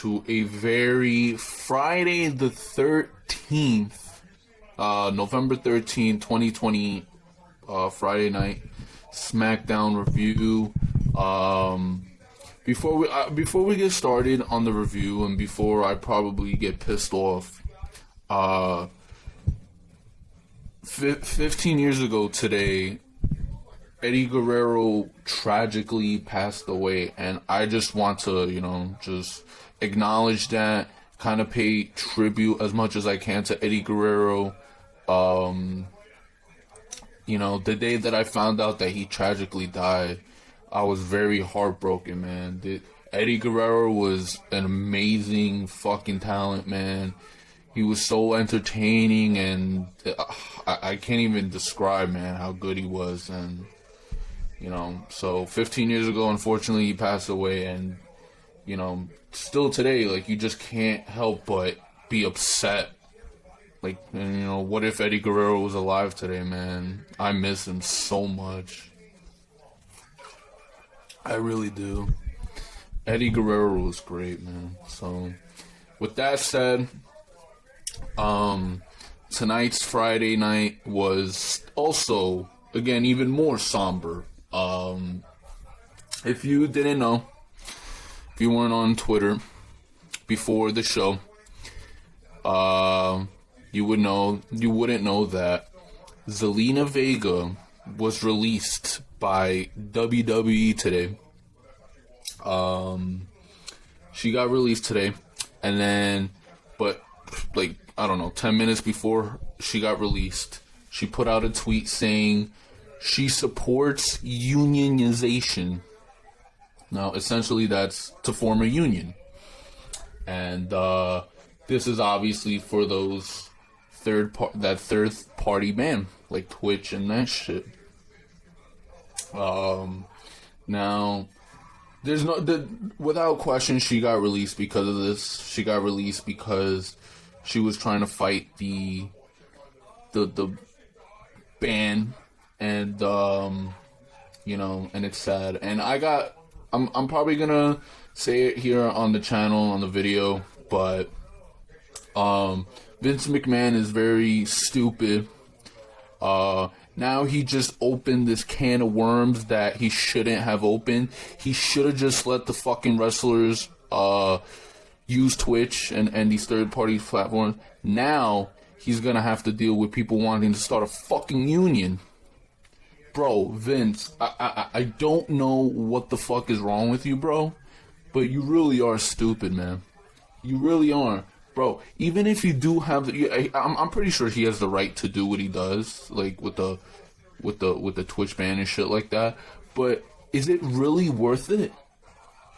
to a very Friday the 13th, November 13th, 2020, Friday night Smackdown review. Before we get started on the review, and before I probably get pissed off, 15 years ago today, Eddie Guerrero tragically passed away, and I just want to, just acknowledge that, kind of pay tribute as much as I can to Eddie Guerrero. The day that I found out that he tragically died, I was very heartbroken, man. Eddie Guerrero was an amazing fucking talent, man. He was so entertaining, and I can't even describe, man, how good he was. And, so 15 years ago, unfortunately, he passed away, and, still today, you just can't help but be upset. What if Eddie Guerrero was alive today, man? I miss him so much. I really do. Eddie Guerrero was great, man. So, with that said, tonight's Friday night was also, again, even more somber. If you didn't know, if you weren't on Twitter before the show, you wouldn't know that Zelina Vega was released by WWE today. She got released today, and then, but 10 minutes before she got released, she put out a tweet saying she supports unionization. Now, essentially, that's to form a union. And this is obviously for those third party ban, like Twitch and that shit. Now, there's without question, she got released because of this. She got released because she was trying to fight the ban, and and it's sad. And I'm probably gonna say it here on the channel, on the video, but Vince McMahon is very stupid. Now he just opened this can of worms that he shouldn't have opened. He should have just let the fucking wrestlers use Twitch and these third-party platforms. Now he's gonna have to deal with people wanting to start a fucking union. Bro, Vince, I don't know what the fuck is wrong with you, bro, but you really are stupid, man. You really are. Bro, even if you do have, I'm pretty sure he has the right to do what he does, with the Twitch ban and shit like that. But is it really worth it?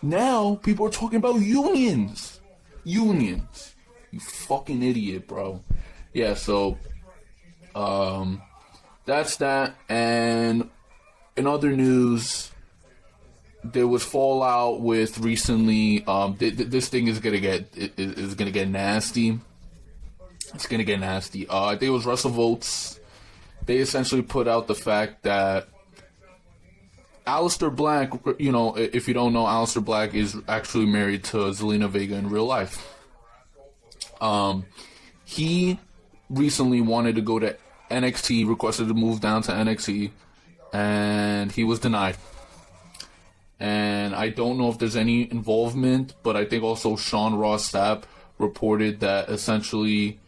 Now people are talking about unions. Unions. You fucking idiot, bro. Yeah. So, that's that. And in other news, there was fallout with recently. This thing is gonna get nasty. It's gonna get nasty. I think it was WrestleVotes. They essentially put out the fact that Aleister Black, if you don't know, Aleister Black is actually married to Zelina Vega in real life. He recently wanted to go to NXT, requested to move down to NXT, and he was denied. And I don't know if there's any involvement, but I think also Sean Ross Sapp reported that essentially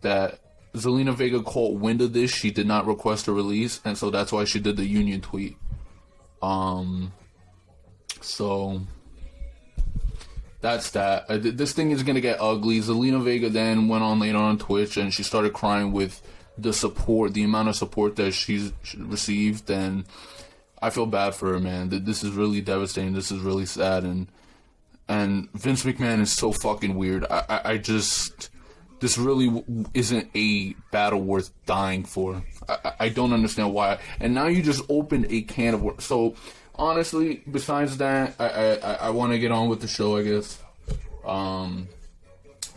that Zelina Vega caught wind of this. She did not request a release, and so that's why she did the union tweet. So that's that. This thing is gonna get ugly. Zelina Vega then went on later on Twitch, and she started crying with the amount of support that she's received, and I feel bad for her, man. This is really devastating. This is really sad, and Vince McMahon is so fucking weird. This really isn't a battle worth dying for. I don't understand why. And now you just opened a can of worms. So, honestly, besides that, I want to get on with the show, I guess.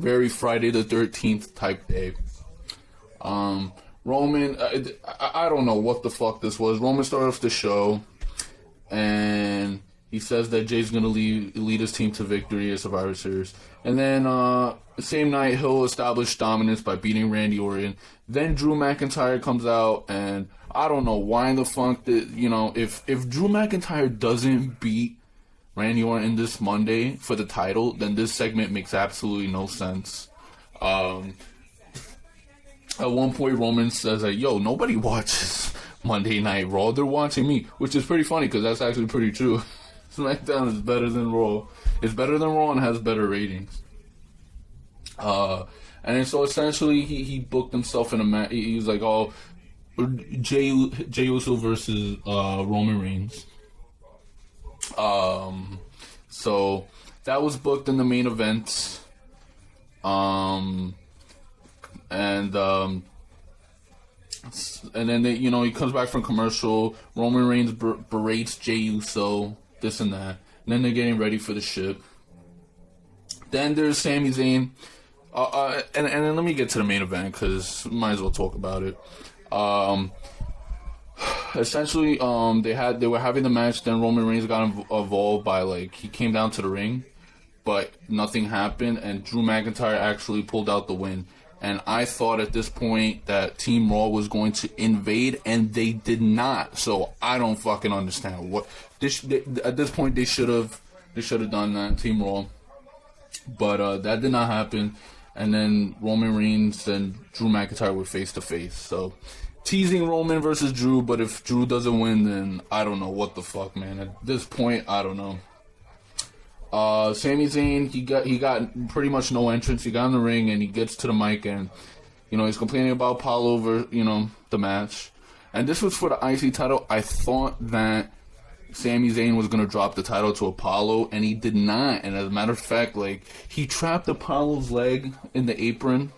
Very Friday the 13th type day. Roman, I don't know what the fuck this was. Roman started off the show, and He says that Jay's going to lead his team to victory at Survivor Series. And then, same night, he'll establish dominance by beating Randy Orton. Then Drew McIntyre comes out, and I don't know why in the fuck that, if Drew McIntyre doesn't beat Randy Orton this Monday for the title, then this segment makes absolutely no sense. At one point, Roman says that, yo, nobody watches Monday Night Raw. They're watching me, which is pretty funny because that's actually pretty true. SmackDown is better than Raw. It's better than Raw and has better ratings. And so essentially he booked himself in a match. He was like, oh, Jey Uso versus Roman Reigns. So that was booked in the main event. And then he comes back from commercial. Roman Reigns berates Jey Uso, this and that. And then they're getting ready for the ship. Then there's Sami Zayn. And then let me get to the main event because might as well talk about it. Essentially, they were having the match. Then Roman Reigns got involved by he came down to the ring, but nothing happened, and Drew McIntyre actually pulled out the win. And I thought at this point that Team Raw was going to invade, and they did not. So I don't fucking understand what at this point they should have done that, Team Raw, but that did not happen. And then Roman Reigns and Drew McIntyre were face to face. So teasing Roman versus Drew, but if Drew doesn't win, then I don't know what the fuck, man. At this point, I don't know. Sami Zayn, he got pretty much no entrance. He got in the ring and he gets to the mic and, he's complaining about Paul over, the match. And this was for the IC title. I thought that Sami Zayn was going to drop the title to Apollo, and he did not. And as a matter of fact, he trapped Apollo's leg in the apron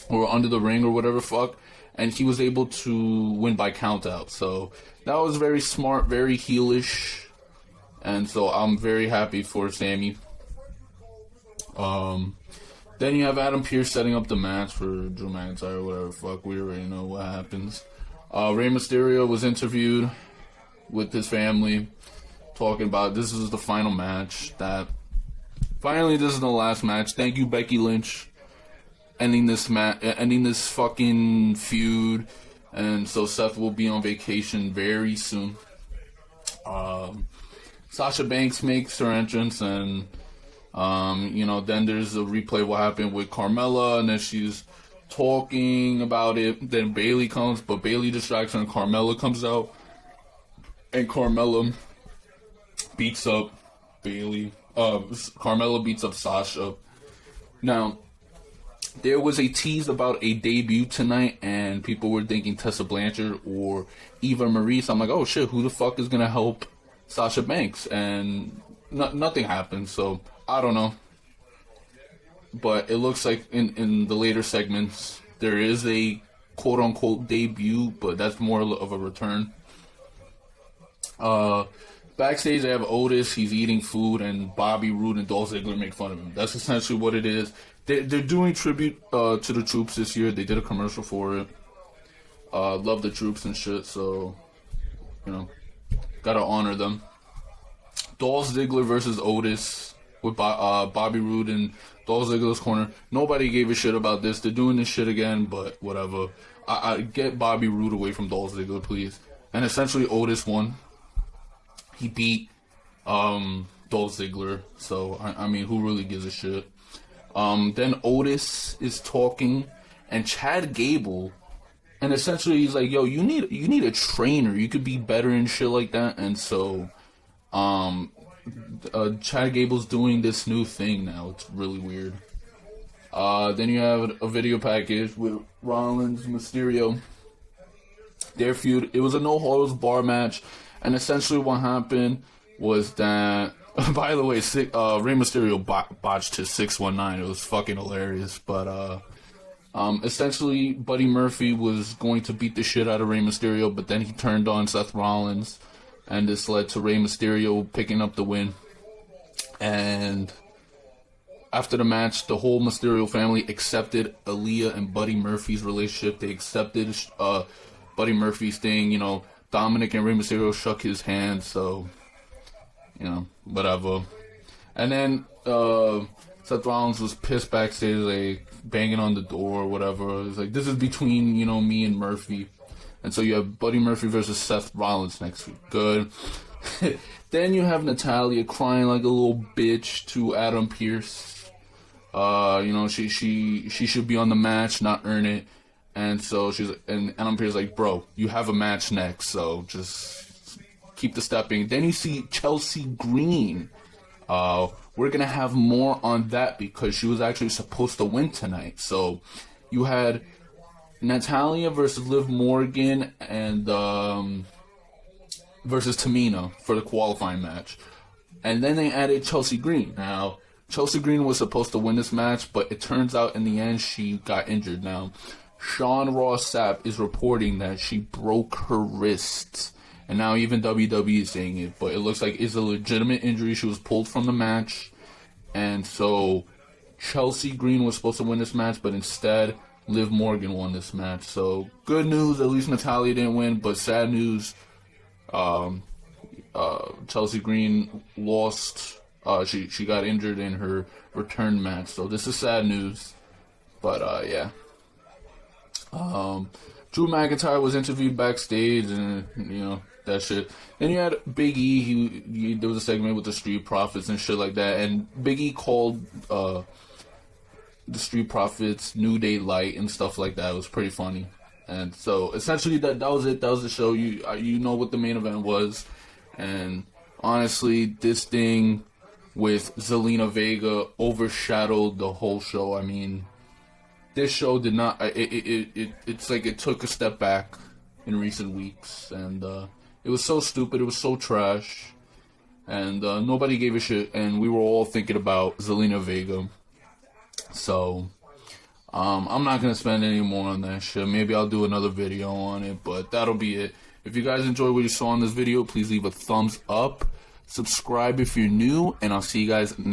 or under the ring or whatever fuck, and he was able to win by countout. So that was very smart, very heelish. And so I'm very happy for Sammy. Then you have Adam Pearce setting up the match for Drew McIntyre, whatever fuck. We already know what happens. Rey Mysterio was interviewed with his family, talking about this is the final match. Finally, this is the last match. Thank you, Becky Lynch, ending this fucking feud. And so Seth will be on vacation very soon. Sasha Banks makes her entrance, and then there's a replay of what happened with Carmella, and then she's talking about it. Then Bayley comes, but Bayley distracts her, and Carmella comes out, and Carmella beats up Bayley. Carmella beats up Sasha. Now, there was a tease about a debut tonight, and people were thinking Tessa Blanchard or Eva Marie. So I'm like, oh shit, who the fuck is gonna help Sasha Banks? And nothing happened, so I don't know. But it looks like in the later segments there is a quote unquote debut, but that's more of a return. Backstage they have Otis, he's eating food, and Bobby Roode and Dolph Ziggler make fun of him. That's essentially what it is. They're doing tribute to the troops this year. They did a commercial for it. Love the troops and shit, so gotta honor them. Dolph Ziggler versus Otis with Bobby Roode in Dolph Ziggler's corner. Nobody gave a shit about this. They're doing this shit again, but whatever. I get Bobby Roode away from Dolph Ziggler, please. And essentially Otis won. He beat Dolph Ziggler, so I mean, who really gives a shit? Then Otis is talking, and Chad Gable, and essentially he's like, yo, you need a trainer. You could be better and shit like that. And so Chad Gable's doing this new thing now. It's really weird. Then you have a video package with Rollins, Mysterio. Their feud. It was a no-holds bar match, and essentially what happened was that, by the way, Rey Mysterio botched his 619. It was fucking hilarious. But essentially, Buddy Murphy was going to beat the shit out of Rey Mysterio, but then he turned on Seth Rollins, and this led to Rey Mysterio picking up the win. And after the match, the whole Mysterio family accepted Aaliyah and Buddy Murphy's relationship. They accepted Buddy Murphy's thing. Dominic and Rey Mysterio shook his hand, so Whatever. And then Seth Rollins was pissed backstage, like banging on the door or whatever. It's like, this is between, me and Murphy. And so you have Buddy Murphy versus Seth Rollins next week. Good. Then you have Natalya crying like a little bitch to Adam Pearce. She should be on the match, not earn it. And so and Adam Pearce like, bro, you have a match next, so just keep the stepping. Then you see Chelsea Green. We're gonna have more on that because she was actually supposed to win tonight. So you had Natalya versus Liv Morgan and versus Tamina for the qualifying match. And then they added Chelsea Green. Now, Chelsea Green was supposed to win this match, but it turns out in the end she got injured. Now, Sean Ross Sapp is reporting that she broke her wrist. And now even WWE is saying it, but it looks like it's a legitimate injury. She was pulled from the match. And so Chelsea Green was supposed to win this match, but instead Liv Morgan won this match. So good news, at least Natalya didn't win, but sad news, Chelsea Green lost. She got injured in her return match. So this is sad news. But yeah. Drew McIntyre was interviewed backstage, and that shit. Then you had Big E. There was a segment with the Street Profits and shit like that, and Big E called the Street Profits New Day Light and stuff like that. It was pretty funny. And so essentially that was it. That was the show. You know what the main event was, and honestly, this thing with Zelina Vega overshadowed the whole show. I mean, this show did not. It's like it took a step back in recent weeks, and it was so stupid. It was so trash, and nobody gave a shit. And we were all thinking about Zelina Vega. So I'm not gonna spend any more on that shit. Maybe I'll do another video on it, but that'll be it. If you guys enjoyed what you saw in this video, please leave a thumbs up. Subscribe if you're new, and I'll see you guys next